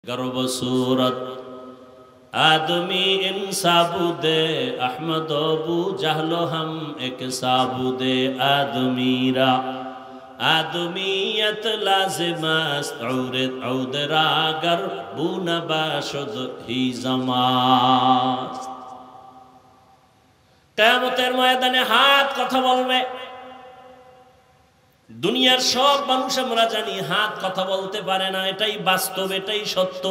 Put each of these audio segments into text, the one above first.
गर्व सूरत आदमी इन साबुदे अहमद अबू जहलो हम एक साबुदे आदमीरा आदमीयत लाजिमस्त औरत औदरागर बुनबाशुद ही जमात कियामतेर मयदाने हाथ कथा बोलबे। दुनियार सब मानुष আমরা জানি হাত কথা বলতে পারে না, এটাই বাস্তব, এটাই সত্য।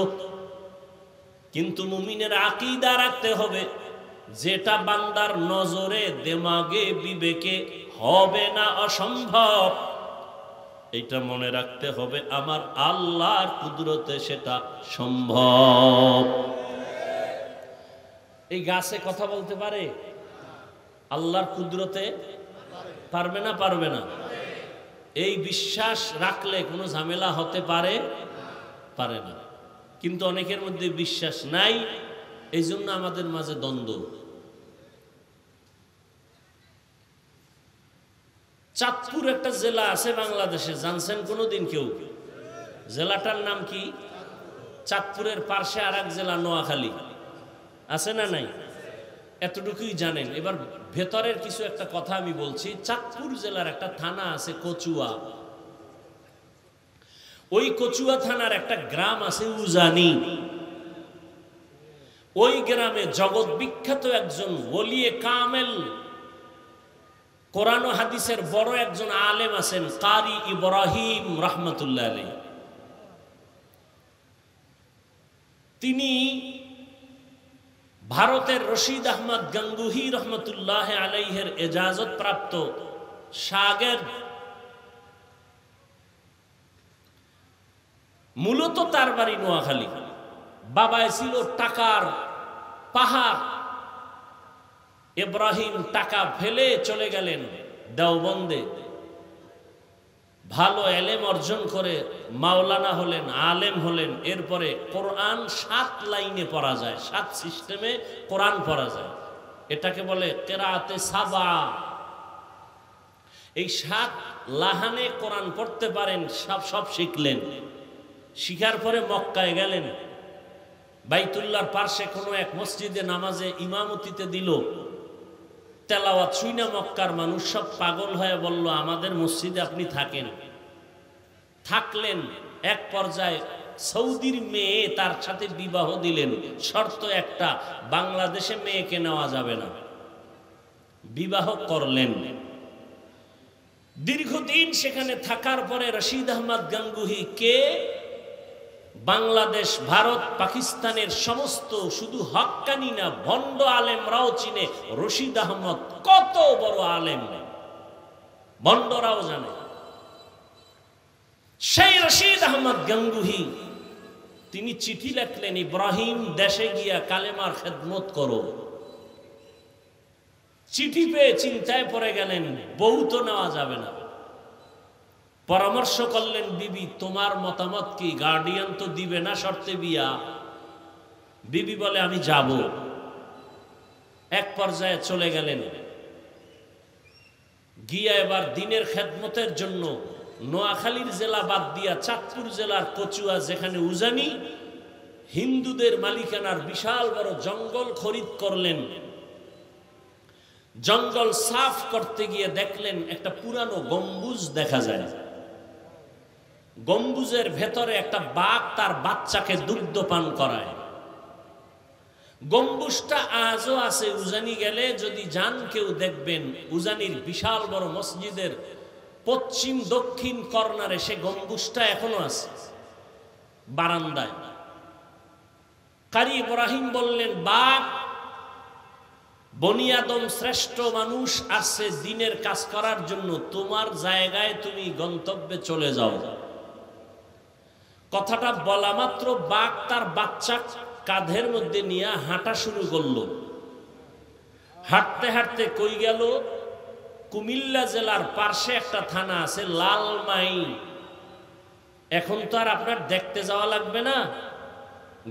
কিন্তু মুমিনের আকীদা রাখতে হবে যেটা বান্দার নজরে দিমাগে বিবেকে হবে না, অসম্ভব। এটা মনে রাখতে হবে আমার আল্লাহর কুদরতে সেটা সম্ভব। এই গাছে কথা বলতে পারে? আল্লাহর কুদরতে পারবে না? পারবে না। এই বিশ্বাস রাখলে কোনো ঝামেলা হতে পারে পারে না। কিন্তু অনেকের মধ্যে বিশ্বাস নাই, এই জন্য আমাদের মাঝে দ্বন্দ্ব। চাঁদপুর একটা জেলা আছে বাংলাদেশে, জানছেন কোনোদিন কেউ? জেলাটার নাম কি? চাঁদপুরের পাশে আর এক জেলা নোয়াখালী আছে না নাই? এতটুকুই জানেন। এবার ভেতরের কিছু একটা কথা আমি বলছি। চাঁদপুর জেলার একটা থানা আছে কচুয়া। ওই কচুয়া থানার একটা গ্রাম আছে উজানি। ওই গ্রামে জগৎ বিখ্যাত একজন ওলিয়ে কামেল, কোরআন ও হাদিসের বড় একজন আলেম আছেন, কারি ইব্রাহিম রহমতুল্লাহ আলাইহি। তিনি ভারতের রশিদ আহমদ গঙ্গুহি রহমতুল্লাহ আলাইহের এজাজত প্রাপ্ত শাগির্দ। মূলত তার বাড়ি নোয়াখালী। বাবায় ছিল টাকার পাহাড়। ইব্রাহিম টাকা ফেলে চলে গেলেন দেওবন্দে, ভালো এলেম অর্জন করে মাওলানা হলেন, আলেম হলেন। এরপরে কোরআন 7 লাইনে পড়া যায়, 7 সিস্টেমে কোরআন পড়া যায়। এটাকে বলে কেরাতে সাবা। এই 7 লাহানে কোরআন পড়তে পারেন, সব শিখলেন। শিখার পরে মক্কায় গেলেন, বাইতুল্লাহর পাশে কোনো এক মসজিদে নামাজে ইমামতিতে দিল। তেলাওয়াত শুইনা মক্কার মানুষ সব পাগল হয়ে বলল, আমাদের মসজিদে আপনি থাকেন। থাকলেন। এক পর্যায়ে সৌদির মেয়ে তার সাথে বিবাহ দিলেন। শর্ত একটা, বাংলাদেশে মেয়েকে নেওয়া যাবে না। বিবাহ করলেন। দীর্ঘদিন সেখানে থাকার পরে রশিদ আহমদ গঙ্গুহি কে বাংলাদেশ, ভারত, পাকিস্তানের সমস্ত শুধু হক্কানি না ভণ্ড আলেমরাও চিনে। রশিদ আহমদ কত বড় আলেম, ভণ্ডরাও জানে। সেই রশিদ আহমদ গঙ্গুহি তিনি চিঠি লিখলেন, ইব্রাহিম দেশে গিয়া কালেমার খেদমত করো। চিঠি পেয়ে চিন্তায় পড়ে গেলেন, বউ তো নেওয়া যাবে না। পরামর্শ করলেন, বিবি তোমার মতামত কি? গার্ডিয়ান তো দিবে না শর্তে বিয়া। বিবি বলে আমি যাব। এক পর্যায়ে চলে গেলেন। গিয়া এবার দিনের খেদমতের জন্য নোয়াখালীর জেলা বাদ দিয়া চাঁদপুর জেলার কচুয়া, যেখানে উজানি, হিন্দুদের মালিকানার বিশাল বড় জঙ্গল খরিদ করলেন। জঙ্গল সাফ করতে গিয়ে দেখলেন একটা পুরানো গম্বুজ দেখা যায়। গম্বুজের ভেতরে একটা বাঘ তার বাচ্চাকে দুগ্ধ পান করায়। গম্বুজটা আজও আছে। উজানি গেলে যদি যান কেউ দেখবেন, উজানির বিশাল বড় মসজিদের পশ্চিম দক্ষিণ কর্নারে সে গম্বুজটা এখনো আছে, বারান্দায়। কারি ইব্রাহিম বললেন, বাঘ বনি আদম শ্রেষ্ঠ মানুষ আসছে দিনের কাজ করার জন্য, তোমার জায়গায় তুমি গন্তব্যে চলে যাও। কথাটা বলা মাত্র বাঘ তার বাচ্চা কাঁধের মধ্যে নিয়ে হাঁটা শুরু করলো। হাঁটতে হাঁটতে কই গেল? কুমিল্লা জেলার পাশে একটা থানা আছে লালমাই। এখন তো আর আপনার দেখতে যাওয়া লাগবে না,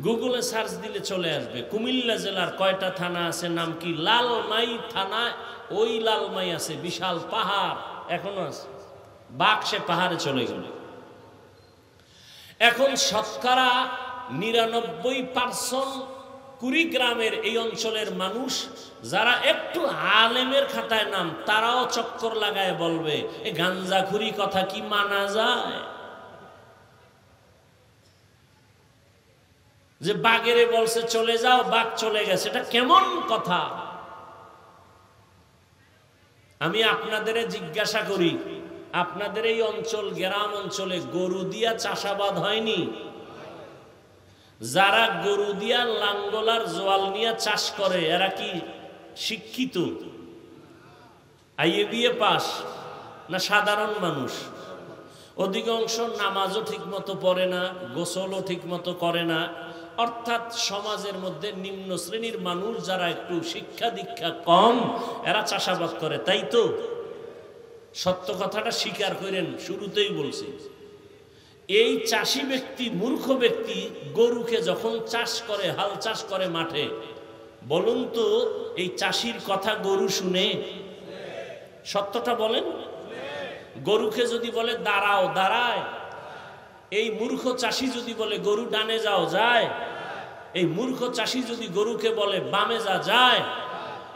গুগলে সার্চ দিলে চলে আসবে। কুমিল্লা জেলার কয়টা থানা আছে, নাম কি? লালমাই থানা। ওই লালমাই আছে বিশাল পাহাড়, এখনো আছে। বাঘ সে পাহাড়ে চলে গেল। এখন শতকরা 99% কুড়িগ্রামের এই অঞ্চলের মানুষ যারা একটু আলেমের খাতায় নাম, তারাও চক্কর লাগায় বলবে এ গাঞ্জাখুরি কথা কি মানা যায়? যে বাগেরে বলছে চলে যাও, বাঘ চলে গেছে, এটা কেমন কথা? আমি আপনাদের জিজ্ঞাসা করি, আপনাদের এই অঞ্চল, গ্রাম অঞ্চলে গরু দিয়া চাষাবাদ হয়নি? যারা গরু দিয়া লাঙ্গলার জোয়াল নিয়ে চাষ করে এরা কি শিক্ষিত? IABA পাস না সাধারণ মানুষ? অধিকাংশ নামাজও ঠিক মতো পড়ে না, গোসলও ঠিক মতো করে না। অর্থাৎ সমাজের মধ্যে নিম্ন শ্রেণীর মানুষ যারা একটু শিক্ষা দীক্ষা কম, এরা চাষাবাদ করে, তাই তো? সত্য কথাটা স্বীকার করেন, শুরুতেই বলছি। এই চাষি ব্যক্তি, মূর্খ ব্যক্তি গরুকে যখন চাষ করে, হাল চাষ করে মাঠে, বলুন তো এই চাষির কথা গরু শুনে? সত্যটা বলেন। গরুকে যদি বলে দাঁড়াও, দাঁড়ায়? এই মূর্খ চাষি যদি বলে গরু ডানে যাও, যায়? এই মূর্খ চাষি যদি গরুকে বলে বামে যা, যায়?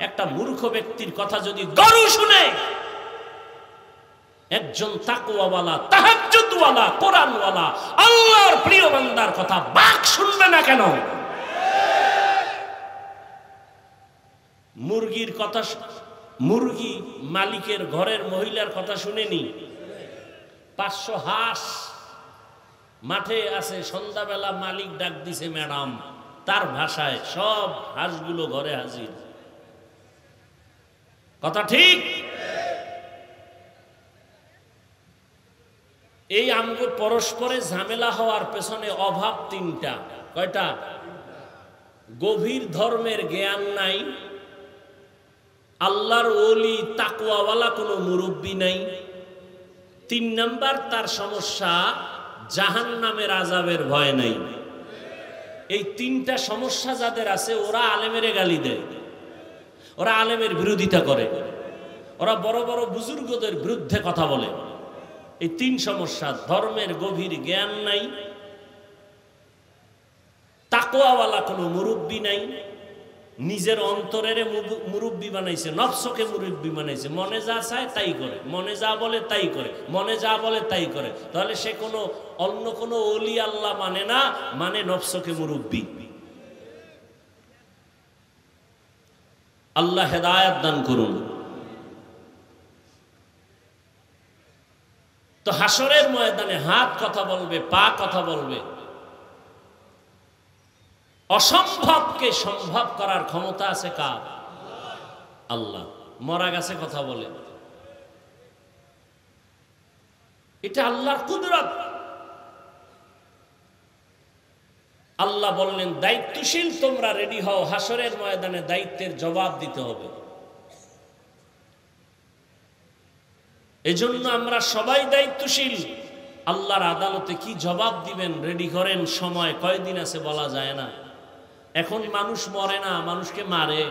একটা মূর্খ ব্যক্তির কথা যদি গরু শুনে, একজন তাকওয়াওয়ালা, তাহাজ্জুদওয়ালা, কোরআনওয়ালা, আল্লাহর প্রিয় বান্দার কথা বাঘ শুনবে না কেন? মুরগির কথা, মুরগি মালিকের ঘরের মহিলার কথা শুনেনি? 500 হাঁস মাঠে আছে, সন্ধ্যাবেলা মালিক ডাক দিছে ম্যাডাম, তার ভাষায় সব হাঁসগুলো ঘরে হাজির। কথা ঠিক? এই আমগো পরস্পরে ঝামেলা হওয়ার পেছনে অভাব তিনটা। কয়টা? গভীর ধর্মের জ্ঞান নাই, আল্লাহর ওলি তাকওয়াওয়ালা কোনো মুরব্বী নাই। 3 নাম্বার তার সমস্যা, জাহান্নামের আযাবের ভয় নাই। এই 3টা সমস্যা যাদের আছে, ওরা আলেমের গালি দেয়, ওরা আলেমের বিরোধিতা করে, ওরা বড় বড় বুজুর্গদের বিরুদ্ধে কথা বলে। এই 3 সমস্যা, ধর্মের গভীর জ্ঞান নাই, তাকওয়াওয়ালা কোনো মুরব্বী নাই, নিজের অন্তরের মুরব্বী বানাইছে, নফসকে মুরব্বী বানাইছে, মনে যা চায় তাই করে, মনে যা বলে তাই করে, মনে যা বলে তাই করে। তাহলে সে কোনো অন্য কোনো ওলি আল্লাহ মানে না, মানে নফসকে মুরব্বী। আল্লাহ হেদায়েত দান করুন। তো হাসরের ময়দানে হাত কথা বলবে, পা কথা বলবে। অসম্ভবকে সম্ভব করার ক্ষমতা আছে কার? আল্লাহ। মরা গাছে কথা বলে, এটা আল্লাহর কুদরত। আল্লাহ বললেন দায়িত্বশীল তোমরা রেডি হও, হাসরের ময়দানে দায়িত্বের জবাব দিতে হবে। এজন্য আমরা সবাই দায়িত্বশীল। আল্লাহর আদালতে কি জবাব দিবেন রেডি করেন। সময় কয়দিন আছে বলা যায় না। এখন মানুষ মরে না, মানুষকে মারে।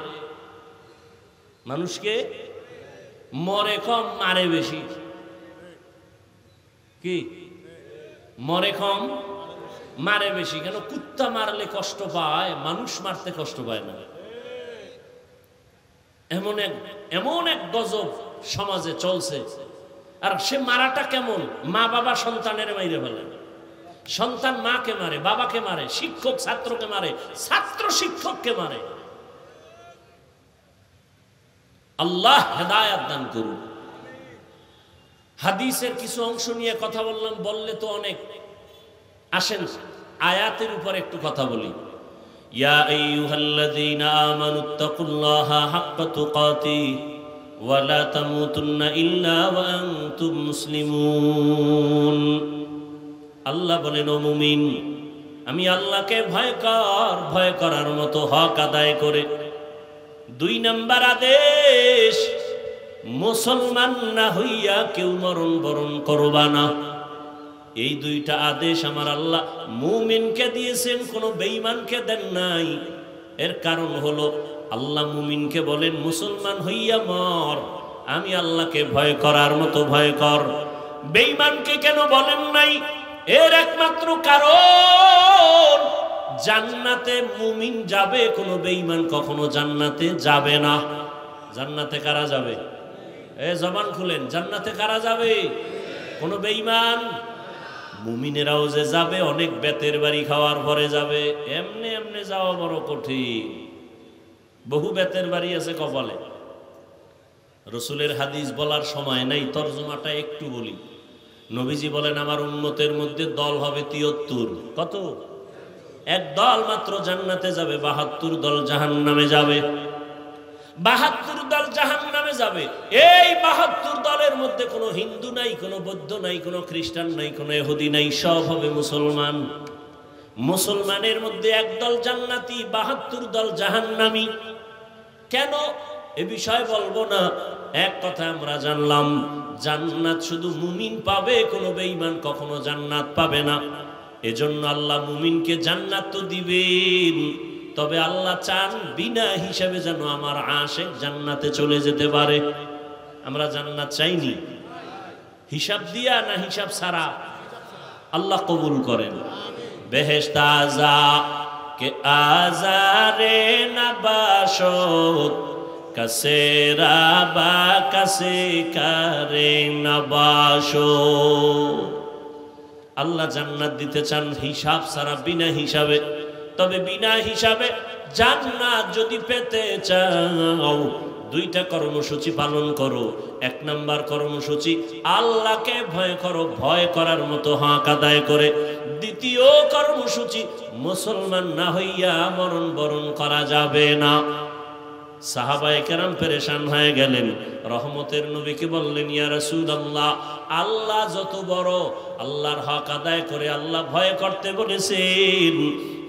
মানুষকে মরে কম, মারে বেশি। কি? মরে কম, মারে বেশি। কেন? কুত্তা মারলে কষ্ট পায়, মানুষ মারতে কষ্ট পায় না। এমন এক গজব সমাজে চলছে। আর সে মারাটা কেমন? মা বাবা সন্তানের মাইরে ফেলে, সন্তান মাকে মারে, বাবাকে মারে, শিক্ষক ছাত্রকে মারে, ছাত্র শিক্ষককে মারে। আল্লাহ হেদায়েত দান করুন। হাদিসের কিছু অংশ নিয়ে কথা বললাম, বললে তো অনেক। আসেন আয়াতের উপর একটু কথা বলি। ইয়া আইয়ুহাল্লাযীনা আমানুত্তাকুল্লাহা হাক্কা তুকাতিহি ওয়া লা তামুতুন্না ইল্লা ওয়া আনতুম মুসলিমুন। আল্লাহ বলেন, ও মুমিন, আমি আল্লাহকে ভয় কর, ভয় করার মতো হক আদায় করে। 2 নাম্বার আদেশ, মুসলমান না হইয়া কেউ মরণ বরণ করবা না। এই 2টা আদেশ আমার আল্লাহ মুমিনকে দিয়েছেন, কোনো বেঈমানকে দেন নাই। এর কারণ হলো আল্লাহ মুমিনকে বলেন মুসলমান হইয়া মর, আমি আল্লাহকে ভয় করার মতো ভয় কর। বেঈমানকে কেন বলেন নাই? এর একমাত্র কারণ জান্নাতে মুমিন যাবে, কোনো বেঈমান কখনো জান্নাতে যাবে না। জান্নাতে কারা যাবে? জবান খুলেন, জান্নাতে কারা যাবে? কোনো বেঈমান। মুমিনেরাও যে যাবে, অনেক বেতের বাড়ি খাওয়ার পরে যাবে। এমনি এমনি যাওয়া বড় কঠিন, বহু বেতের বাড়ি আছে কপালে। রসুলের হাদিস বলার সময় নাই, তরজমাটা একটু বলি। নবীজি বলেন, আমার উম্মতের মধ্যে দল হবে 73। কত? এক দল মাত্র জান্নাতে যাবে, 72 দল জাহান্নামে যাবে। 72 দল জাহান্নামে যাবে। এই 72 দলের মধ্যে কোনো হিন্দু নাই, কোনো বৌদ্ধ নাই, কোনো খ্রিস্টান নাই, কোনো ইহুদি নাই, সব হবে মুসলমান। মুসলমানের মধ্যে এক দল জান্নাতি, 72 দল জাহান্নামী। কেন এ বিষয় বলবো না, এক কথা আমরা জানলাম, জান্নাত শুধু মুমিন পাবে, কোনো বেঈমান কখনো জান্নাত পাবে না। এজন্য আল্লাহ মুমিনকে জান্নাত তো দিবেন, তবে আল্লাহ চান বিনা হিসাবে যেন আমার আশিক জান্নাতে চলে যেতে পারে। আমরা জান্নাত চাইনি হিসাব দিয়া না হিসাব ছাড়া? আল্লাহ কবুল করেন। বেহেশত আযা কে আজারে নবাশত কাসে রাবা কাসে কারে নবাশত। আল্লাহ জান্নাত দিতে চান হিসাব ছাড়া, বিনা হিসাবে। তবে বিনা হিসাবে জান্নাত যদি পেতে চাও, দুইটা কর্মসূচি পালন করো। এক নাম্বার কর্মসূচি, আল্লাহকে ভয় করো, ভয় করার মতো হক আদায় করে। দ্বিতীয় কর্মসূচি, মুসলমান না হইয়া মরণ বরণ করা যাবে না। সাহাবায়ে কেরাম পেরেশান হয়ে গেলেন, রহমতের নবীকে বললেন, ইয়া রাসূলুল্লাহ, আল্লাহ যত বড়, আল্লাহর হক আদায় করে আল্লাহ ভয় করতে বলেছেন।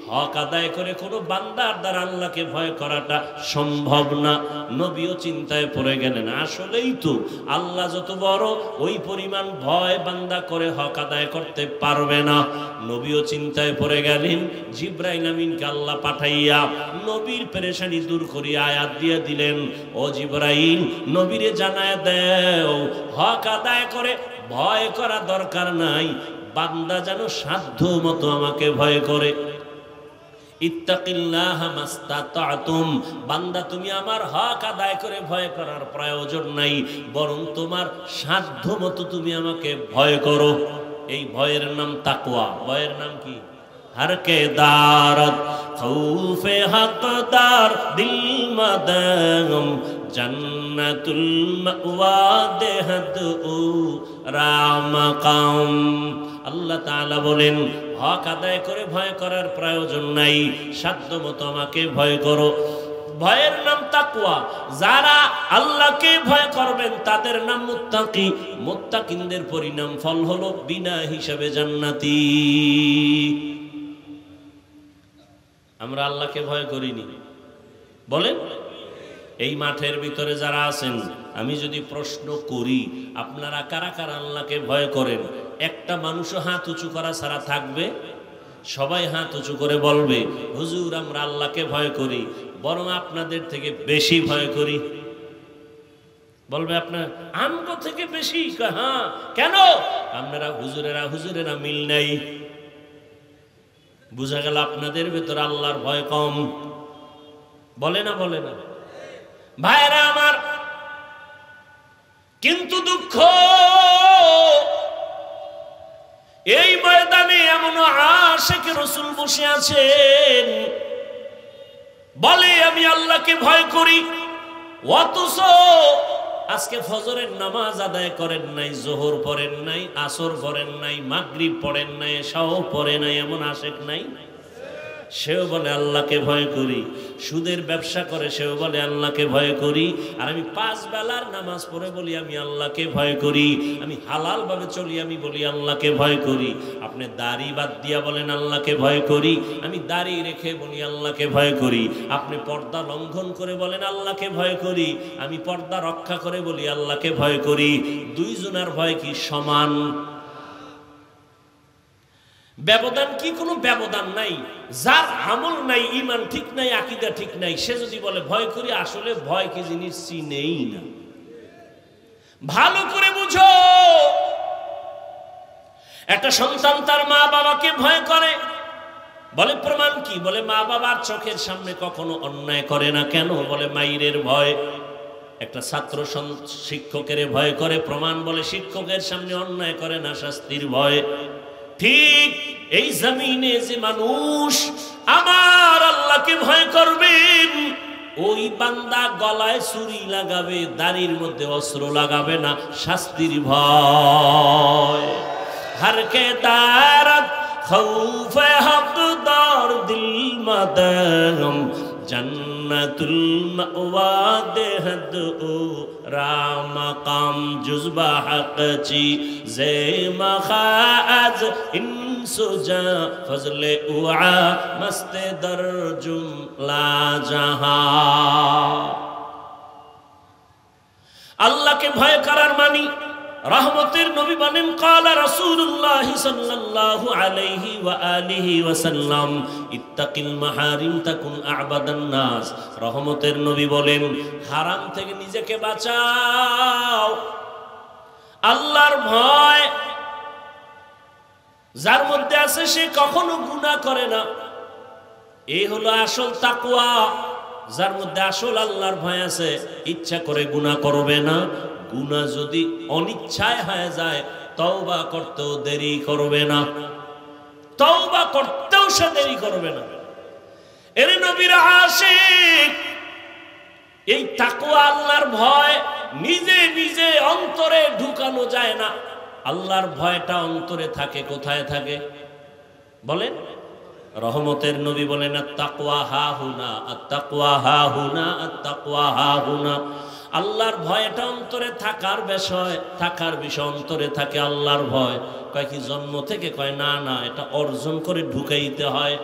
হক আদায় করে কোনো বান্দার দ্বারা আল্লাহকে ভয় করাটা সম্ভব না। নবীও চিন্তায় পড়ে গেলেন, আসলেই তো আল্লাহ যত বড়, ওই পরিমাণ ভয় বান্দা করে হক আদায় করতে পারবে না। নবীও চিন্তায় পড়ে গেলেন। জিবরাইল আমিনকে আল্লাহ পাঠাইয়া নবীর পেরেশানি দূর করিয়া আয়াত দিয়ে দিলেন, ও জিবরাইল, নবীরে জানায় দাও, হক আদায় করে ভয় করা দরকার নাই, বান্দা যেন সাধ্য মতো আমাকে ভয় করে। ইত্তাকিল্লাহা মাস্তাতাতুম, বান্দা তুমি আমার হক আদায় করে ভয় করার প্রয়োজন নাই, বরং তোমার সাধ্য মতো তুমি আমাকে ভয় করো। এই ভয়ের নাম তাকওয়া। ভয়ের নাম কি? হরকে দারত খৌফে হকদার দিল মাদাম জান্নাতুল মাওয়া দেহদ ও রামাকাম। আল্লাহ তাআলা বলেন, হক আদায় করে ভয় করার প্রয়োজন নাই, সাধ্য মতো আমাকে ভয় করো। ভয়ের নাম তাকওয়া। যারা আল্লাহকে ভয় করবেন তাদের নাম মুত্তাকি। মুত্তাকিনদের পরিণাম ফল হলো বিনা হিসাবে জান্নাতি। আমরা আল্লাহকে ভয় করিনি, বলেন? এই মাঠের ভিতরে যারা আছেন, আমি যদি প্রশ্ন করি, আপনারা কারা কারা আল্লাহকে ভয় করেন? একটা মানুষও হাত উঁচু করা ছাড়া থাকবে? সবাই হাত উঁচু করে বলবে, হুজুর আমরা আল্লাহকে ভয় করি, বরং আপনাদের থেকে বেশি ভয় করি। বলবে আপনার আমগো থেকে বেশি? হ্যাঁ। কেন? আপনারা হুজুরেরা মিল নাই। বুঝা গেল আপনাদের ভেতর আল্লাহর ভয় কম। বলে না? বলে না? ভাইরা আমার, কিন্তু দুঃখ, এই ময়দানে এমন আশিক রাসূল বসে আছেন, বলে আমি আল্লাহকে ভয় করি, অথচ আজকে ফজরের নামাজ আদায় করেন নাই, যোহর পড়েন নাই, আসর পড়েন নাই, মাগরিব পড়েন নাই, এশাও পড়ে নাই। এমন আশিক নাই? সেও বলে আল্লাহকে ভয় করি। সুদের ব্যবসা করে, সেও বলে আল্লাহকে ভয় করি। আর আমি 5 বেলার নামাজ পড়ে বলি আমি আল্লাহকে ভয় করি। আমি হালাল ভাবে চলি, আমি বলি আল্লাহকে ভয় করি। আপনি দাড়ি বাদ দিয়া বলেন আল্লাহকে ভয় করি। আমি দাড়ি রেখে বলি আল্লাহকে ভয় করি। আপনি পর্দা লঙ্ঘন করে বলেন আল্লাহকে ভয় করি। আমি পর্দা রক্ষা করে বলি আল্লাহকে ভয় করি। দুইজনের ভয় কি সমান? ব্যবধান কি? কোনো ব্যবধান নাই। যার আমল নাই, ঈমান ঠিক নাই, আকীদা ঠিক নাই, সে যদি বলে ভয় করি, আসলে ভয় কি জিনিস চিনেই না। ভালো করে বুঝো, একটা সন্তান তার মা বাবাকে ভয় করে, বলে প্রমাণ কি? বলে মা বাবার চোখের সামনে কখনো অন্যায় করে না। কেন? বলে মাইরের ভয়। একটা ছাত্র শিক্ষকের ভয় করে, প্রমাণ? বলে শিক্ষকের সামনে অন্যায় করে না শাস্তির ভয়। ঠিক এই জমিনে যে মানুষ আমার আল্লাহকে ভয় করবেন, ওই বান্দা গলায় ছুরি লাগাবে, দাড়ির মধ্যে অস্ত্র লাগাবে না, শাস্তির ভয়। हर के दारत खौफ हकदार दिल मदम जन्नतुल मअवा देहद ओ राम काम जुज़बा हक़ची ज़े मखाज इंसुजा फज़ले उआ मस्त दर जुमला जहां। अल्लाह के भय करार मानी रहमतेर नबी बनेन काला रसूलुल्लाह सल्लल्लाहु अलैहि व आलिहि वसल्लम इत्ताकिल महारिम ताकुन अअबादान नास। रहमतेर नबी बोलेन হারাম থেকে নিজেকে বাঁচাও, আল্লাহর ভয় যার মধ্যে আছে সে কখনো গুনাহ করে না। এই হলো আসল তাকওয়া। যার মধ্যে আসল আল্লাহর ভয় আছে, ইচ্ছা করে গুনাহ করবে না। গুনাহ যদি অনিচ্ছায় হয়ে যায়, তওবা করতেও দেরি করবে না, তওবা করতেও সে দেরি করবে না। এর নবীর আশিক এই তাকওয়া আল্লাহর ভয় নিজে নিজে অন্তরে ঢুকানো যায় না। আল্লাহর ভয়টা অন্তরে থাকে। কোথায় থাকে বলেন? রহমতের নবী বলেন আত-তাকওয়া হা হুনা, আত-তাকওয়া হা হুনা, আত-তাকওয়া হা হুনা। আল্লাহর ভয়টা অন্তরে থাকার বিষয়, থাকার বিষয় অন্তরে থাকে আল্লাহর ভয়। কয় কি জন্ম থেকে? কয় না না, এটা অর্জন করে ঢুকাইতে হয়।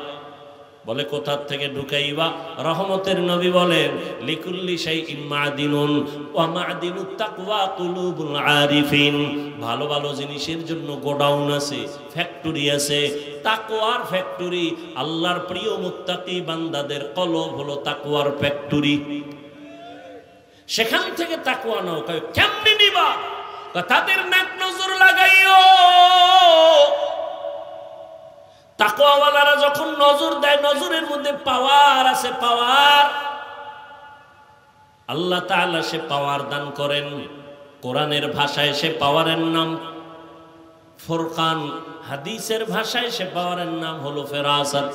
বলে কোথার থেকে ঢুকাইবা? রহমতের নবী বলেন লিকুল্লি শাইইন মাদিনুন ওয়া মাদিনুত তাকওয়া কুলুবুল আরিফিন। ভালো ভালো জিনিসের জন্য গোডাউন আছে, ফ্যাক্টরি আছে। তাকওয়ার ফ্যাক্টরি, আল্লাহর প্রিয় মুত্তাকি বান্দাদের কলব হলো তাকওয়ার ফ্যাক্টরি। সেখান থেকে তাকওয়া নাও। কেমনে নিবা? তাদের নেক নজর লাগাইও। তাকওয়াওয়ালারা যখন নজর দেয়, নজরের মধ্যে পাওয়ার আছে, পাওয়ার। আল্লাহ তাআলা সে পাওয়ার দান করেন। কোরআনের ভাষায় সে পাওয়ারের নাম ফুরকান, হাদিসের ভাষায় সে পাওয়ারের নাম হলো ফেরাসাত।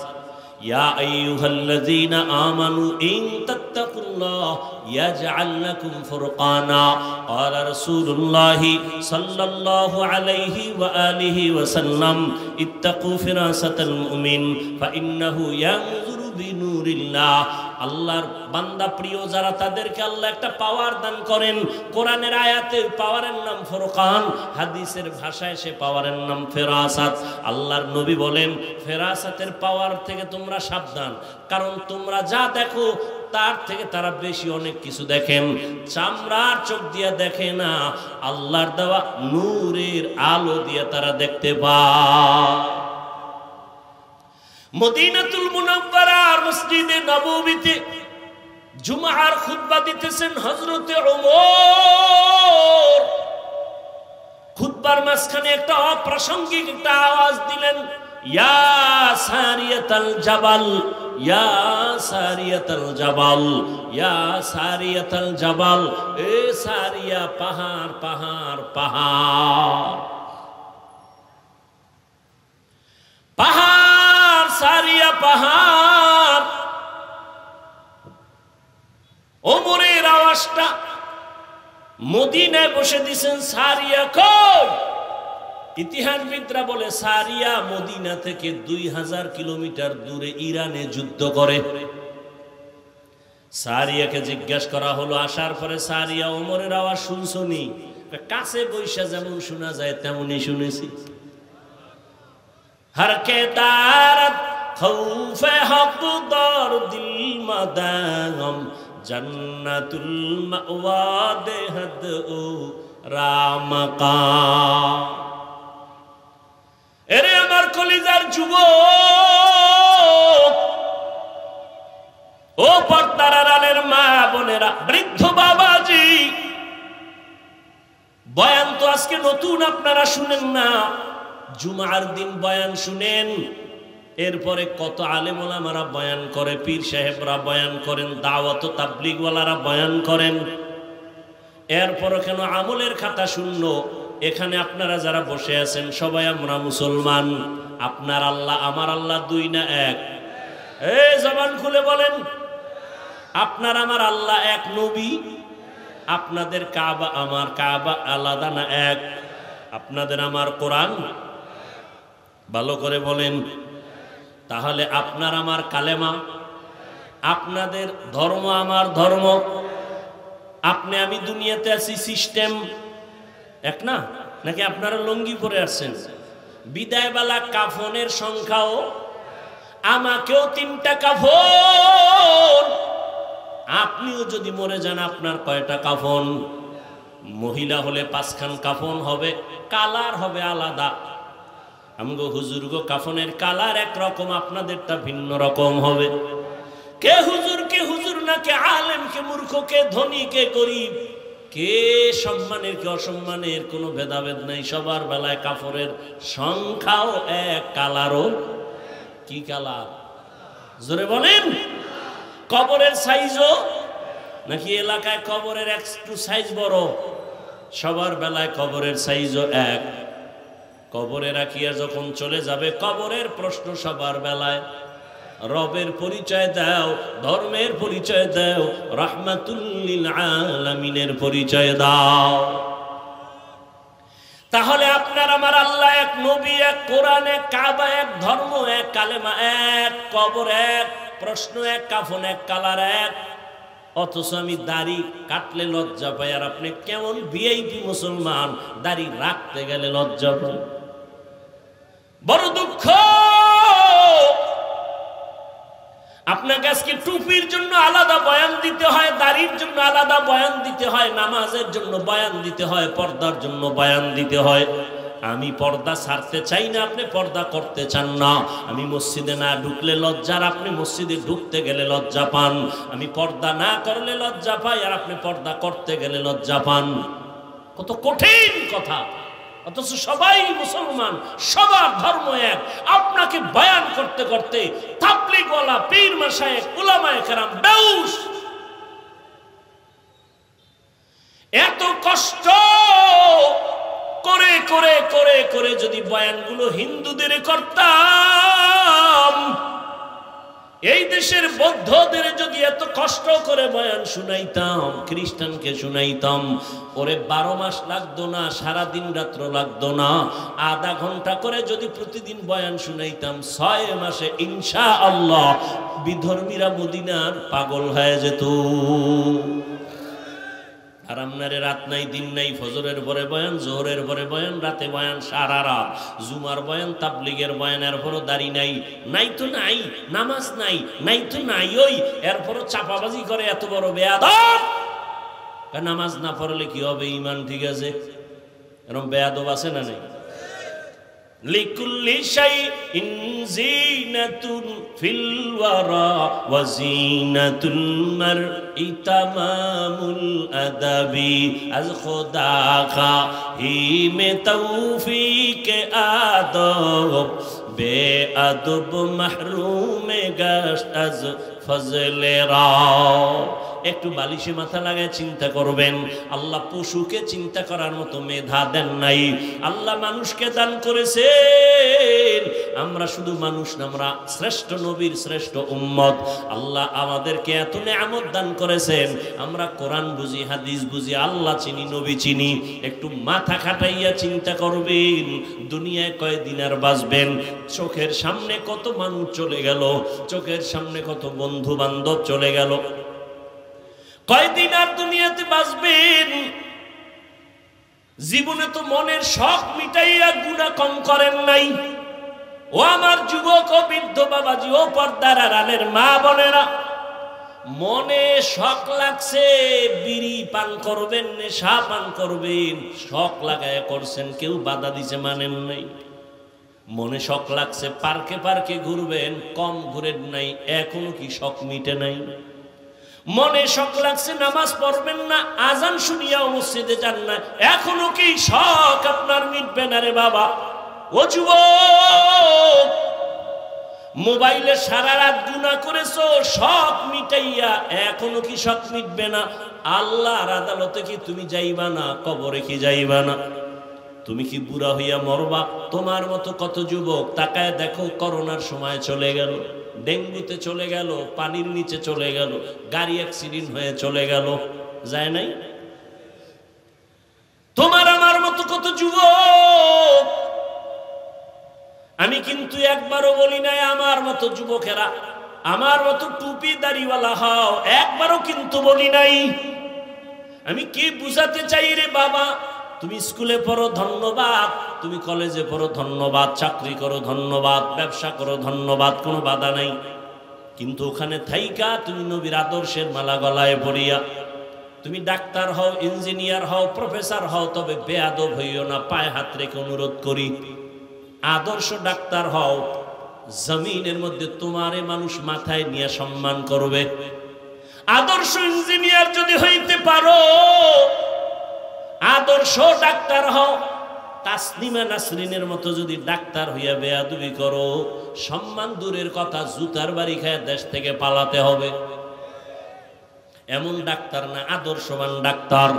ইয়া আইয়ুহাল্লাযীনা আমানু ইন তাত্তাকুল্লাহ ইয়াজআল লাকুম ফুরকানা। ক্বালা রাসূলুল্লাহি সাল্লাল্লাহু আলাইহি ওয়া আলিহি ওয়াসাল্লাম ইত্তাকু ফিরাসাতাল মুমিন ফাইন্নাহু ইয়ানজুরু বিনুরিল্লাহ। আল্লাহর বান্দা প্রিয় যারা, তাদেরকে আল্লাহ একটা পাওয়ার দান করেন। কোরআনের আয়াতে পাওয়ারের নাম ফুরকান, হাদিসের ভাষায় সে পাওয়ারের নাম ফেরাসাত। আল্লাহর নবী বলেন ফেরাসাতের পাওয়ার থেকে তোমরা সাবধান, কারণ তোমরা যা দেখো তার থেকে তারা বেশি অনেক কিছু দেখেন। চামড়ার চোখ দিয়ে দেখে না, আল্লাহর দেওয়া নূরের আলো দিয়ে তারা দেখতে পায়। মদিনাতুল মুনাওয়ারার মসজিদে নববীতে জুমার খুতবা দিতেছেন হযরতে ওমর। খুতবার মাঝখানে একটা অপ্রাসঙ্গিক একটা আওয়াজ দিলেন, ইয়া সারিয়াতাল জাবাল, ইয়া সারিয়াতাল জাবাল, ইয়া সারিয়াতাল জাবাল। এ সারিয়া, পাহাড় পাহাড় পাহাড় পাহাড়, সারিয়া পাহাড়। ওমরের আওয়াজটা মদিনায় বসে দিছেন, সারিয়া কই? ইতিহাসবিদরা বলে সারিয়া মদিনা থেকে 2000 কিলোমিটার দূরে ইরানে যুদ্ধ করে। সারিয়াকে জিজ্ঞাসা করা হলো, আসার পরে সারিয়া ওমরের আওয়াজ শুনছনি? কাছে বৈশা যেমন শোনা যায় তেমনই শুনেছি। हर के दारत खौफ हकदार दिल मदाम जन्नतुल मअवा देहद ओ राम का। এরে আমার কলিজার যুবক, ও পর্দার আড়ালের মা বোনেরা, বৃদ্ধ বাবাজি, বয়ান তো আজকে নতুন আপনারা শুনেন না। জুমার দিন বয়ান শুনেন, এরপরে কত আলেম ওলামারা বয়ান করে, পীর সাহেবরা বয়ান করেন, দাওয়াত ও তাবলীগওয়ালারা বয়ান করেন। এরপরও কেন আমলের খাতা শূন্য? এখানে আপনারা যারা বসে আছেন সবাই আমরা মুসলমান। আপনার আল্লাহ আমার আল্লাহ দুই না এক? এই জবান খুলে বলেন। আপনার আমার আল্লাহ এক, নবী আপনাদের কাবা আমার কাবা আলাদা না এক? আপনাদের আমার কোরআন ভালো করে বলেন। তাহলে আপনার আমার কালেমা, আপনাদের ধর্ম আমার ধর্ম, আপনি আমি দুনিয়াতে আছি সিস্টেম এক না? নাকি আপনারা লুঙ্গি পরে আসছেন? বিদায়বেলা কাফনের সংখ্যাও, আমাকেও 3টা কাফন। আপনিও যদি মরে যান আপনার কয়টা কাফন? মহিলা হলে 5খান কাফন হবে, কালার হবে আলাদা। আমগো হুজুর গো কাফনের কালার একরকম, আপনাদেরটা ভিন্ন রকম হবে। কে হুজুর না, কে আলেম, কে মূর্খ, কে ধনী, কে গরিব, কে সম্মানের কে অসম্মানের কোনো ভেদাভেদ নাই। সবার বেলায় কাফনের সংখ্যাও এক, কালারও কি কালার? জোরে বলেন। কবরের সাইজও নাকি এলাকায় কবরের একটু সাইজ বড়? সবার বেলায় কবরের সাইজও এক। কবরে রাখিয়া যখন চলে যাবে কবরের প্রশ্ন সবার বেলায়, রবের পরিচয় দাও, ধর্মের পরিচয় দাও, রাহমাতুল লিল আলামিনের পরিচয় দাও। তাহলে আপনার আমার আল্লাহ এক, নবী এক, কোরআন এক, কাবা এক, ধর্ম এক, কালেমা এক, কবর এক, প্রশ্ন এক, কাফন এক, কালার এক। অথচ আমি দাড়ি কাটলে লজ্জা পাই, আর আপনি কেমন ভিআইপি মুসলমান, দাড়ি রাখতে গেলে লজ্জা পাই। বড় দুঃখ। আপনাকে আজকে টুপির জন্য আলাদা বয়ান দিতে হয়, দাড়ির জন্য আলাদা বয়ান দিতে হয়, নামাজের জন্য বয়ান দিতে হয়, পর্দার জন্য বয়ান দিতে হয়। আমি পর্দা ছাড়তে চাই না, আপনি পর্দা করতে চান না। আমি মসজিদে না ঢুকলে লজ্জার, আপনি মসজিদে ঢুকতে গেলে লজ্জা পান। আমি পর্দা না করলে লজ্জা পাই, আর আপনি পর্দা করতে গেলে লজ্জা পান। কত কঠিন কথা। অথচ সবাই মুসলমান, সবার ধর্ম এক। আপনাকে বয়ান করতে করতে তাবলীগওয়ালা, পীর মাশায়েখ, উলামায়ে কেরাম বেহুশ। এত কষ্ট করে করে করে করে যদি বয়ানগুলো হিন্দুদের করতাম, এই দেশের বৌদ্ধদের যদি এত কষ্ট করে বয়ান শুনাইতাম, খ্রিস্টানকে শুনাইতাম, ওরে 12 মাস লাগতো না, সারা দিন রাত্র লাগতো না, আধা ঘন্টা করে যদি প্রতিদিন বয়ান শুনাইতাম, 6 মাসে ইনশাআল্লাহ বিধর্মীরা মদিনার পাগল হয়ে যেত। আর আপনারে রাত নাই দিন নাই, ফজরের পরে বয়ান, জোহরের পরে বয়ান, রাতে বয়ান, সারা রাত জুমার বয়ান, তাবলীগের বয়ান, এরপরও দাড়ি নাই, নাই তো নাই, নামাজ নাই, নাই তো নাই, ওই এরপরও চাপাবাজি করে, এত বড় বেয়াদব। নামাজ না পড়লে কি হবে? ঈমান ঠিক আছে, এরকম বেয়াদব আছে না নাই? লিকুল্লি শাইইন জিনাতুন ফিল ওয়ারা ওয়া জিনাতুল মারই তামামুল আদাবি আজ খোদা খাহি মে তৌফিক আদব বেআদব মাহরুম গাশত আজ ফজলে রব। একটু বালিশে মাথা লাগায় চিন্তা করবেন, আল্লাহ পশুকে চিন্তা করার মতো মেধা দেন নাই। আল্লাহ মানুষকে দান করেছেন। আমরা শুধু মানুষ না, আমরা শ্রেষ্ঠ নবীর শ্রেষ্ঠ উম্মত। আল্লাহ আমাদেরকে এত নেয়ামত দান করেছেন, আমরা কোরআন বুঝি, হাদিস বুঝি, আল্লাহ চিনি, নবী চিনি। একটু মাথা খাটাইয়া চিন্তা করবেন, দুনিয়ায় কয়দিন আর বাঁচবেন? চোখের সামনে কত মানুষ চলে গেল, চোখের সামনে কত বন্ধু বান্ধব চলে গেল। কয়দিন আর দুনিয়াতে বাঁচবেন? জীবনে তো মনের শখ মিটাইয়া গুনাহ কম করেন নাই। ও আমার যুবক ও বৃদ্ধ বাবাজি, ও পর্দার আড়ালের মা বোনেরা, মনে শখ লাগছে বিড়ি পান করবেন, নেশা পান করবেন, শখ লাগায় করছেন, কেউ বাধা দিছে মানেন নাই। মনে শখ লাগছে পার্কে পার্কে ঘুরবেন, কম ঘুরেন নাই, এখনো কি শখ মিটে নাই? মনে শখ লাগছে নামাজ পড়বেন না, আজান শুনিয়াও মসজিদে যান না, এখনো কি শখ আপনার মিটবে না রে বাবা? ও যুবক, মোবাইলে সারা রাত গুনাহ করেছো, শখ মিটাইয়া এখনো কি শখ মিটবে না? আল্লাহর আদালতে কি তুমি যাইবা না? কবরে কি যাইবা না? তুমি কি বুড়া হইয়া মরবা? তোমার মতো কত যুবক তাকায় দেখো, করোনার সময় চলে গেল, ডেঙ্গুতে চলে গেল, পানির নিচে চলে গেল, গাড়ি অ্যাক্সিডেন্ট হয়ে চলে গেল, যায় নাই? তোমার আমার মতো কত যুবক। আমি কিন্তু একবারও বলি নাই আমার মতো যুবকেরা, আমার মতো টুপি দাড়িওয়ালা হও, একবারও কিন্তু বলি নাই। আমি কি বুঝাতে চাই রে বাবা, তুমি স্কুলে পড়ো ধন্যবাদ, তুমি কলেজে পড়ো ধন্যবাদ, চাকরি করো ধন্যবাদ, ব্যবসা করো ধন্যবাদ, কোনো বাধা নাই। কিন্তু ওখানে থাইকা তুমি নবীর আদর্শের মালা গলায় পড়িয়া তুমি ডাক্তার হও, ইঞ্জিনিয়ার হও, প্রফেসর হও, তবে বেয়াদব হইও না, পায়ে হাত রেখে অনুরোধ করি। আদর্শ ডাক্তার হও, জমিনের মধ্যে তোমারে মানুষ মাথায় নিয়ে সম্মান করবে। আদর্শ ইঞ্জিনিয়ার যদি হইতে পারো, আদর্শ ডাক্তার হও, তাসলিমা নাসরিনের মতো যদি ডাক্তার হইয়া বেয়াদবি করো, সম্মান দূরের কথা, জুতার বাড়ি খায় দেশ থেকে পালাতে হবে। এমন ডাক্তার না, আদর্শবান ডাক্তার।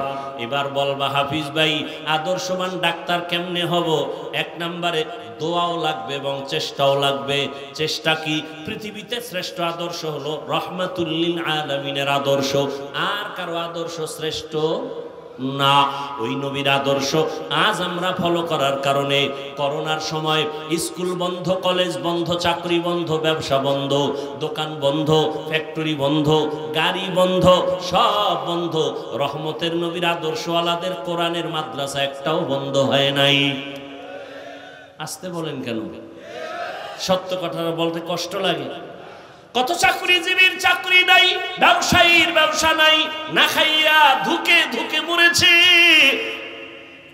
এবার বলবা হাফিজ ভাই আদর্শবান ডাক্তার কেমনে হব? এক নম্বরে দোয়াও লাগবে এবং চেষ্টাও লাগবে। চেষ্টা কি? পৃথিবীতে শ্রেষ্ঠ আদর্শ হলো রহমাতুল লিল আলামিনের আদর্শ, আর কারো আদর্শ শ্রেষ্ঠ না। ওই নবীর আদর্শ আজ আমরা ফলো করার কারণে করোনার সময় স্কুল বন্ধ, কলেজ বন্ধ, চাকরি বন্ধ, ব্যবসা বন্ধ, দোকান বন্ধ, ফ্যাক্টরি বন্ধ, গাড়ি বন্ধ, সব বন্ধ। রহমতের নবীর আদর্শওয়ালাদের কোরআনের মাদ্রাসা একটাও বন্ধ হয় নাই। আসতে বলেন কেন? সত্য কথাটা বলতে কষ্ট লাগে। কত চাকরিজীবীর চাকরি নাই, ব্যবসায়ীর ব্যবসা নাই, না খাইয়া ধুকে ধুকে মরেছে।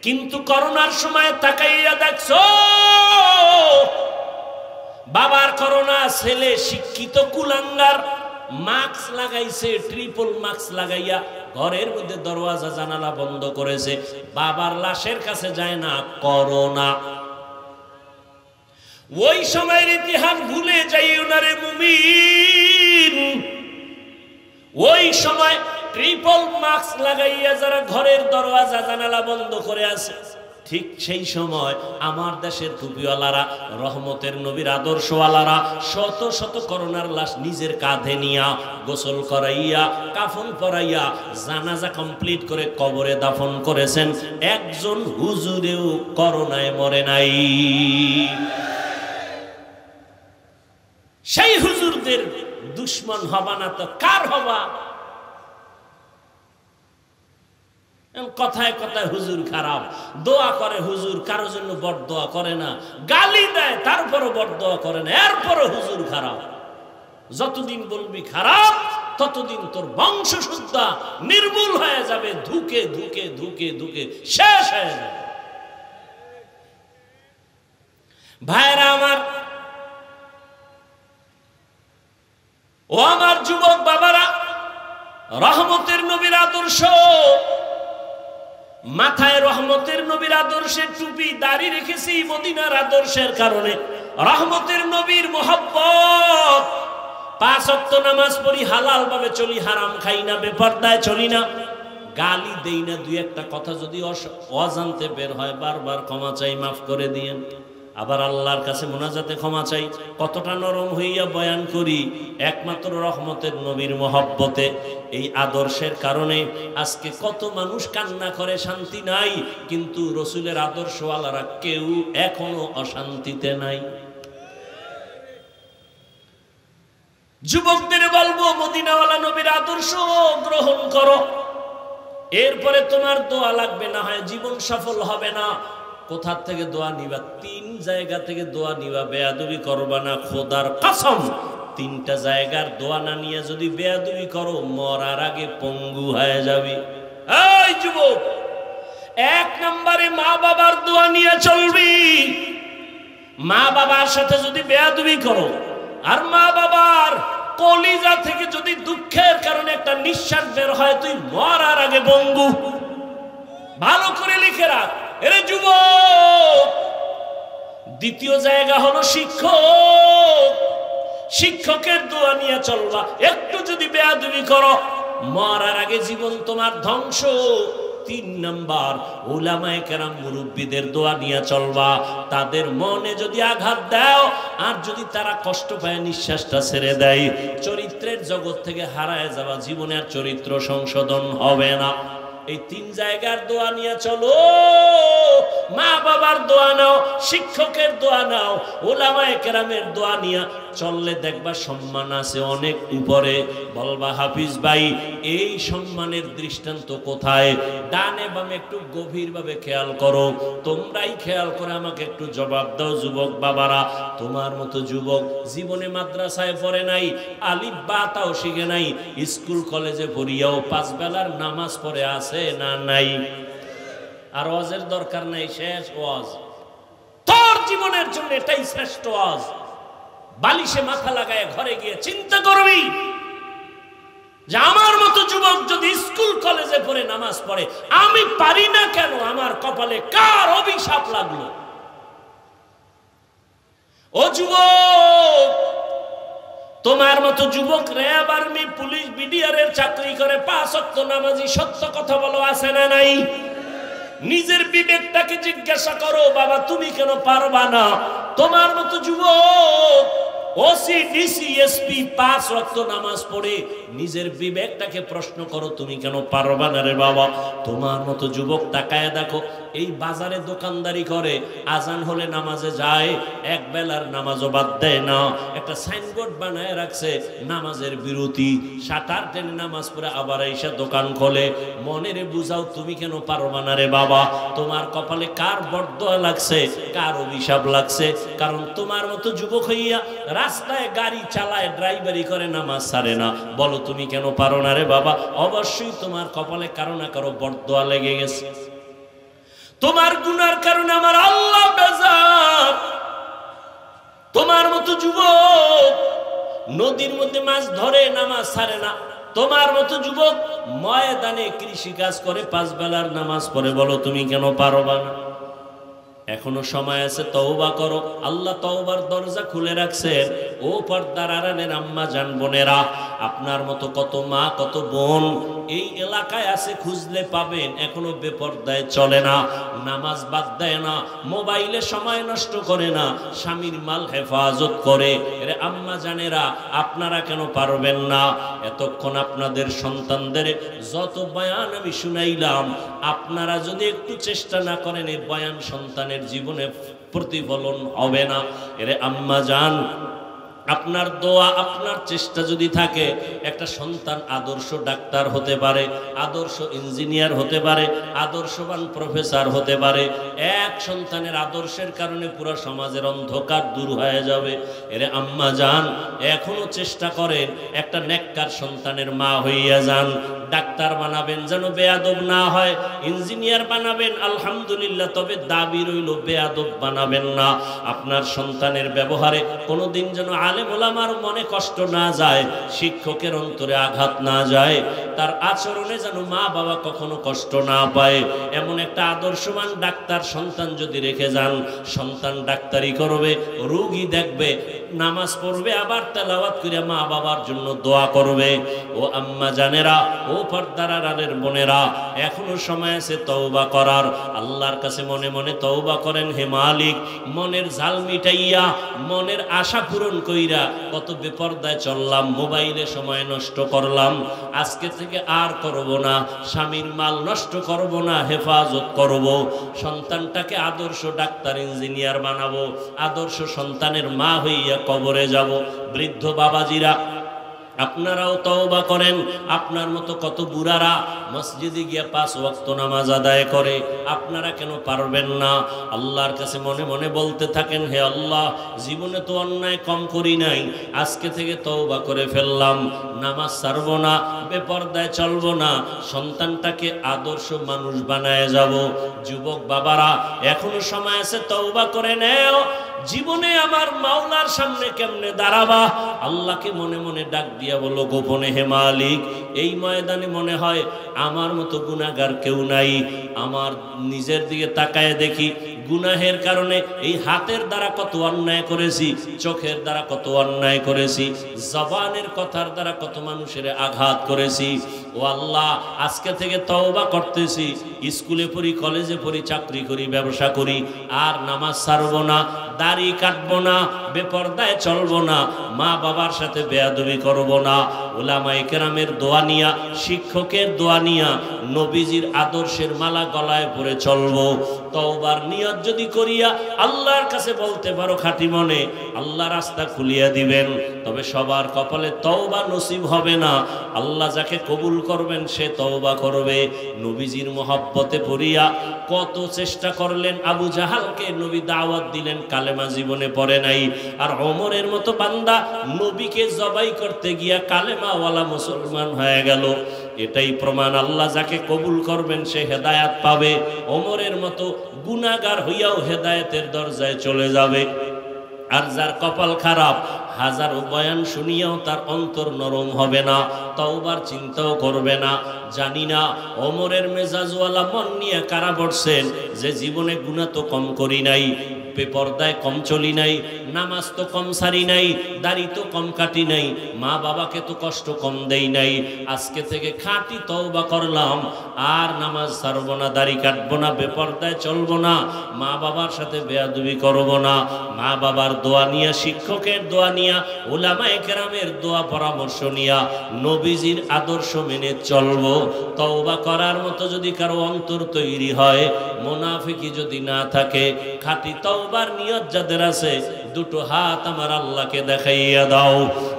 কিন্তু করোনার সময় তাকাইয়া দেখছো, বাবার করোনা, ছেলে শিক্ষিত কুলাঙ্গার, মাস্ক লাগাইছে, ট্রিপল মাস্ক লাগাইয়া ঘরের মধ্যে দরওয়াজা জানালা বন্ধ করেছে, বাবার লাশের কাছে যায় না, করোনা। ওই সময়ের ইতিহাস ভুলে যাইও না রে মুমিন। ওই সময় ট্রিপল মাস্ক লাগাইয়া যারা ঘরের দরওয়াজা জানালা বন্ধ করে আছে, ঠিক সেই সময় আমার দেশের টুপিওয়ালারা, রহমতের নবীর আদর্শওয়ালারা শত শত করোনার লাশ নিজের কাঁধে নিয়া গোসল করাইয়া, কাফন পরাইয়া, জানাজা কমপ্লিট করে কবরে দাফন করেছেন। একজন হুজুরেও করোনায় মরে নাই। সেই হুজুরদের দুশ্মন হবা না তো কার হবা? কথায় কথায় হুজুর খারাপ, দোয়া করে হুজুর, কারো জন্য বড়দোয়া করে না, গালি দেয় তারপরও বড়দোয়া করে না, এরপরও হুজুর খারাপ। যতদিন বলবি খারাপ, ততদিন তোর বংশ শুদ্ধা নির্মূল হয়ে যাবে, ধুকে ধুকে ধুকে ধুকে শেষ হয়ে যাবে। ভাইরা আমার, ও আমার যুবক বাবারা, রহমতের নবীর আদর্শ, মাথায় রহমতের নবীর আদর্শের টুপি দাড়ি রেখেছি মদিনার আদর্শের কারণে। রহমতের নবীর মোহব্বত, 5 ওয়াক্ত নামাজ পড়ি, হালাল ভাবে চলি, হারাম খাই না, বেপরদায় চলি না, গালি দেই না। দুই একটা কথা যদি অজান্তে বের হয়, বারবার ক্ষমা চাই, মাফ করে দিয়েন। আবার আল্লাহর কাছে মোনাজাতে ক্ষমা চাই। কতটা নরম হইয়া বয়ান করি, একমাত্র রহমতের নবীর মহব্বতে। এই আদর্শের কারণে আজকে কত মানুষ কান্না করে, শান্তি নাই, কিন্তু রসুলের আদর্শওয়ালারা কেউ এখনো অশান্তিতে নাই। যুবকদের বলবো, মদিনাওয়ালা নবীর আদর্শ গ্রহণ করো, এরপরে তোমার দোয়া লাগবে না, হয় জীবন সফল হবে না। কোথা থেকে দোয়া নিবা? 3 জায়গা থেকে দোয়া নিবা। বেয়াদবি করবা না, খোদার কসম। 3টা জায়গার দোয়া না নিয়ে যদি বেয়াদবি করো, মরার আগে পঙ্গু হয়ে যাবে। এই যুবক, 1 নম্বরে মা বাবার দোয়া নিয়ে চলবি। মা বাবার সাথে যদি বেয়াদবি করো, আর মা বাবার কলিজা থেকে যদি দুঃখের কারণে একটা নিঃশ্বাস বের হয়, তুই মরার আগে পঙ্গু। ভালো করে লিখে রাখ এরে যুবক। দ্বিতীয় জায়গা হলো শিক্ষক। শিক্ষকের দোয়া নিয়ে চলবা। একটু যদি বেয়াদবি করো, মরার আগে জীবন তোমার ধ্বংস। 3 নাম্বার, উলামায়ে কেরাম মুরব্বিদের দোয়া নিয়ে চলবা। তাদের মনে যদি আঘাত দাও, আর যদি তারা কষ্ট পায়, নিঃশ্বাসটা ছেড়ে দেয়, চরিত্রের জগৎ থেকে হারায় যাবা, জীবনের চরিত্র সংশোধন হবে না। এই 3 জায়গার দোয়া নিয়ে চলো। মা বাবার দোয়া নাও, শিক্ষকের দোয়া নাও, উলামায়ে কেরামের দোয়া নিয়ে চললে দেখবা সম্মান আছে অনেক উপরে। বলবা হাফিজ ভাই, এই সম্মানের দৃষ্টান্ত কোথায়? ডানে বামে একটু গভীরভাবে খেয়াল করো। তোমরাই খেয়াল করে আমাকে একটু জবাব দাও যুবক বাবারা। তোমার মতো যুবক জীবনে মাদ্রাসায় পড়ে নাই, আলিফ বা তাও শিখে নাই, স্কুল কলেজে পড়িয়াও 5 বেলার নামাজ পড়ে আছে না নাই? আর ওয়াজের দরকার নাই, শেষ ওয়াজ। তোর জীবনের জন্য এটাই শ্রেষ্ঠ ওয়াজ। বালিশে মাথা লাগায় ঘরে গিয়ে চিন্তা করবি যে আমার মতো যুবক যদি স্কুল কলেজে পড়ে নামাজ পড়ে, আমি পারি না কেন? আমার কপালে কার অভিশাপ লাগলো? ও যুবক, তোমার মতো যুবক র্যাব, আর্মি, পুলিশ, বিডিআরের চাকরি করে 5 ওয়াক্ত নামাজি, সত্য কথা বলো, আছে না নাই? নিজের বিবেকটাকে জিজ্ঞাসা করো, বাবা তুমি কেন পারবা না? তোমার মতো যুবক ওসি, ডিসি, এসপি 5 ওয়াক্ত নামাজ পড়ে, নিজের বিবেকটাকে প্রশ্ন করো, তুমি কেন পারবা না রে বাবা? তোমার মতো যুবক তাকায় দেখো, এই বাজারে দোকানদারি করে, আজান হলে নামাজে যায়, 1 বেলার নামাজও বাদ দেয় না। একটা সাইনবোর্ড বানায় রাখছে নামাজের বিরতি, শাটার টেনে নামাজ পড়ে আবার এসে দোকান খোলে। মনেরে বুঝাও, তুমি কেন পারবা না রে বাবা? তোমার কপালে কার বরদোয়া লাগছে, কার অভিশাপ লাগছে? কারণ তোমার মতো যুবক হইয়া রাস্তায় গাড়ি চালায়, ড্রাইভারি করে, নামাজ ছাড়ে না। বলো তুমি কেন পারো না রে বাবা? অবশ্যই তোমার কপালে কারো না কারো বরদোয়া লেগে গেছে। তোমার গুনার কারণে আমার আল্লাহ বেজার। তোমার মতো যুবক নদীর মধ্যে মাছ ধরে, নামাজ ছাড়ে না। তোমার মতো যুবক ময়দানে কৃষি কাজ করে, 5 বেলার নামাজ পড়ে। বলো তুমি কেন পারবা না? এখনো সময় আছে, তওবা করো। আল্লাহ তওবার দরজা খুলে রাখছেন। ও পর্দার আড়ালের আম্মা জান বোনেরা, আপনার মতো কত মা, কত বোন এই এলাকায় আছে, খুঁজলে পাবেন। এখনো বেপর্দায় চলে না, নামাজ বাদ দেয় না, মোবাইলে সময় নষ্ট করে না, স্বামীর মাল হেফাজত করে। এরে আম্মা জানেরা, আপনারা কেন পারবেন না? এতক্ষণ আপনাদের সন্তানদের যত বয়ান আমি শুনাইলাম, আপনারা যদি একটু চেষ্টা না করেন, এই বয়ান সন্তানের জীবনে প্রতিফলন হবে না। এরে আম্মা জান, আপনার দোয়া, আপনার চেষ্টা যদি থাকে, একটা সন্তান আদর্শ ডাক্তার হতে পারে, আদর্শ ইঞ্জিনিয়ার হতে পারে, আদর্শবান প্রফেসর হতে পারে। এক সন্তানের আদর্শের কারণে পুরো সমাজের অন্ধকার দূর হয়ে যাবে। এরে আম্মা জান, এখনো চেষ্টা করেন, একটা নেককার সন্তানের মা হইয়া যান। ডাক্তার বানাবেন যেন বেয়াদব না হয়, ইঞ্জিনিয়ার বানাবেন আলহামদুলিল্লাহ, তবে দাবি রইল বেয়াদব বানাবেন না। আপনার সন্তানের ব্যবহারে কোনোদিন যেন আলেম ওলামার মনে কষ্ট না যায়, শিক্ষকের অন্তরে আঘাত না যায়, তার আচরণে যেন মা বাবা কখনো কষ্ট না পায়। এমন একটা আদর্শবান ডাক্তার সন্তান যদি রেখে যান, সন্তান ডাক্তারি করবে, রোগী দেখবে, নামাজ পড়বে, আবার তেলাওয়াত করে মা বাবার জন্য দোয়া করবে। ও আম্মা জানেরা, ও পর্দার আড়ালের বোনেরা, এখনো সময় আছে তওবা করার। আল্লাহর কাছে মনে মনে তওবা করেন, হে মালিক, মনের জাল মিটাইয়া, মনের আশা পূরণ কইরা কত বেপরদায় চললাম, মোবাইলে সময় নষ্ট করলাম, আজকে থেকে আর করব না। স্বামীর মাল নষ্ট করব না, হেফাজত করব। সন্তানটাকে আদর্শ ডাক্তার ইঞ্জিনিয়ার বানাবো, আদর্শ সন্তানের মা হইয়া কবরে যাব। বৃদ্ধ বাবাজিরা, আপনারাও তওবা করেন। আপনার মতো কত বুড়ারা মসজিদে গিয়ে 5 ওয়াক্ত নামাজ আদায় করে, আপনারা কেন পারবেন না? আল্লাহর কাছে মনে মনে বলতে থাকেন, হে আল্লাহ, জীবনে তো অন্যায় কম করি নাই, আজকে থেকে তওবা করে ফেললাম, নামাজ ছাড়ব না, বেপরদায় চলব না, সন্তানটাকে আদর্শ মানুষ বানায় যাব। যুবক বাবারা, এখনো সময় আছে, তওবা করে নেও। জীবনে আমার মাওলার সামনে কেমনে দাঁড়াবা? আল্লাহকে মনে মনে ডাক দিয়া বলো গোপনে, হে মালিক, এই ময়দানে মনে হয় আমার মতো গুনাহগার কেউ নাই। আমার নিজের দিকে তাকায় দেখি, গুনাহের কারণে এই হাতের দ্বারা কত অন্যায় করেছি, চোখের দ্বারা কত অন্যায় করেছি, জবানের কথার দ্বারা কত মানুষের আঘাত করেছি। ও আল্লাহ, আজকে থেকে তওবা করতেছি, স্কুলে পড়ি, কলেজে পড়ি, চাকরি করি, ব্যবসা করি, আর নামাজ ছাড়বো না, দাড়ি কাটবো না, বেপরদায় চলবো না, মা বাবার সাথে বেয়াদবি করবো না, উলামায়ে কেরামের দোয়া নিয়া, শিক্ষকের দোয়া নিয়া, নবীজির আদর্শের মালা গলায় পরে চলবো। তওবার নিয়ত যদি করিয়া আল্লাহর কাছে বলতে পারো খাঁটি মনে, আল্লাহ রাস্তা খুলিয়া দিবেন। তবে সবার কপালে তওবা নসিব হবে না। আল্লাহ যাকে কবুল করবেন সে তওবা করবে। নবীজির মহব্বতে পড়িয়া কত চেষ্টা করলেন, আবু জাহালকে নবী দাওয়াত দিলেন, কালেমা জীবনে পড়ে নাই। আর ওমরের মতো বান্দা নবীকে জবাই করতে গিয়া কালেমাওয়ালা মুসলমান হয়ে গেল। এটাই প্রমাণ, আল্লাহ যাকে কবুল করবেন সে হেদায়াত পাবে। ওমরের মতো গুনাহগার হইয়াও হেদায়েতের দরজায় চলে যাবে। আর যার কপাল খারাপ, হাজারো বয়ান শুনিয়াও তার অন্তর নরম হবে না, তওবার চিন্তাও করবে না। জানি না ওমরের মেজাজওয়ালা মন নিয়ে কারা বসছেন, যে জীবনে গুনাহ তো কম করি নাই, বেপরদায় কম চলি নাই, নামাজ তো কম সারি নাই, দাড়ি তো কম কাটি নাই, মা বাবাকে তো কষ্ট কম দেই নাই। আজকে থেকে খাঁটি তওবা করলাম, আর নামাজ ছাড়বো না, দাড়ি কাটবো না, বেপরদায় চলবো না, মা বাবার সাথে বেয়াদবি করবো না। মা বাবার দোয়া নিয়া, শিক্ষকের দোয়া নিয়া, উলামায়ে কেরামের দোয়া পরামর্শ নিয়া, নবীজির আদর্শ মেনে চলবো। তওবা করার মতো যদি কারো অন্তর তৈরি হয়, মুনাফিকি যদি না থাকে, খাঁটি তওবার নিয়ত যাদের আছে, দুটো হাত আমার আল্লাহকে দেখাইয়া দাও।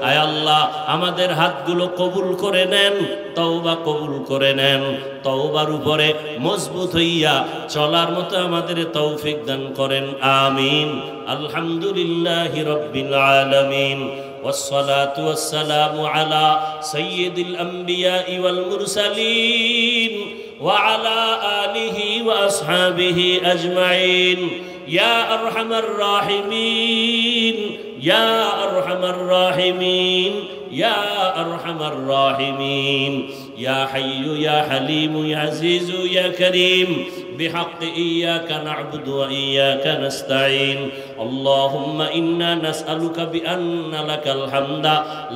আয় আল্লাহ, আমাদের হাতগুলো কবুল করে নেন, তওবা কবুল করে নেন। তওবার উপরে মজবুত হইয়া চলার মতো আমাদের তৌফিক দান করেন, আমিন। আলহামদুলিল্লাহি রাব্বিল আলামিন, والصلاة والسلام على سيد الأنبياء والمرسلين وعلى آله وأصحابه أجمعين. يا أرحم الراحمين، يا أرحم الراحمين، يا أرحم الراحمين، يا حي يا حليم يا عزيز يا كريم، بحق إياك نعبد وإياك نستعين. اللهم إنا نسألك بأن لك الحمد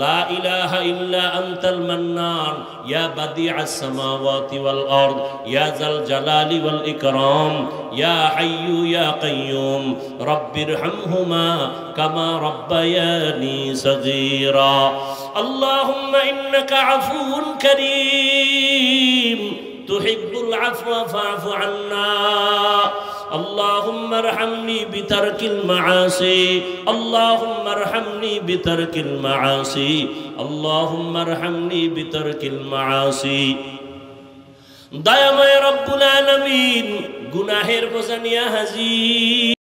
لا إله إلا أنت المنان، يا بديع السماوات والأرض، يا ذا الجلال والإكرام، يا حي يا قيوم، رب ارحمهما كما ربياني صغيرا. اللهم إنك عفو كريم تحب العفو فاعف عنا. اللهم ارحمني بترك المعاصي، اللهم ارحمني بترك المعاصي، اللهم ارحمني بترك المعاصي. দয়াময় রব্বুল আলামিন, গুনাহের বোঝা নিয়া হাজির।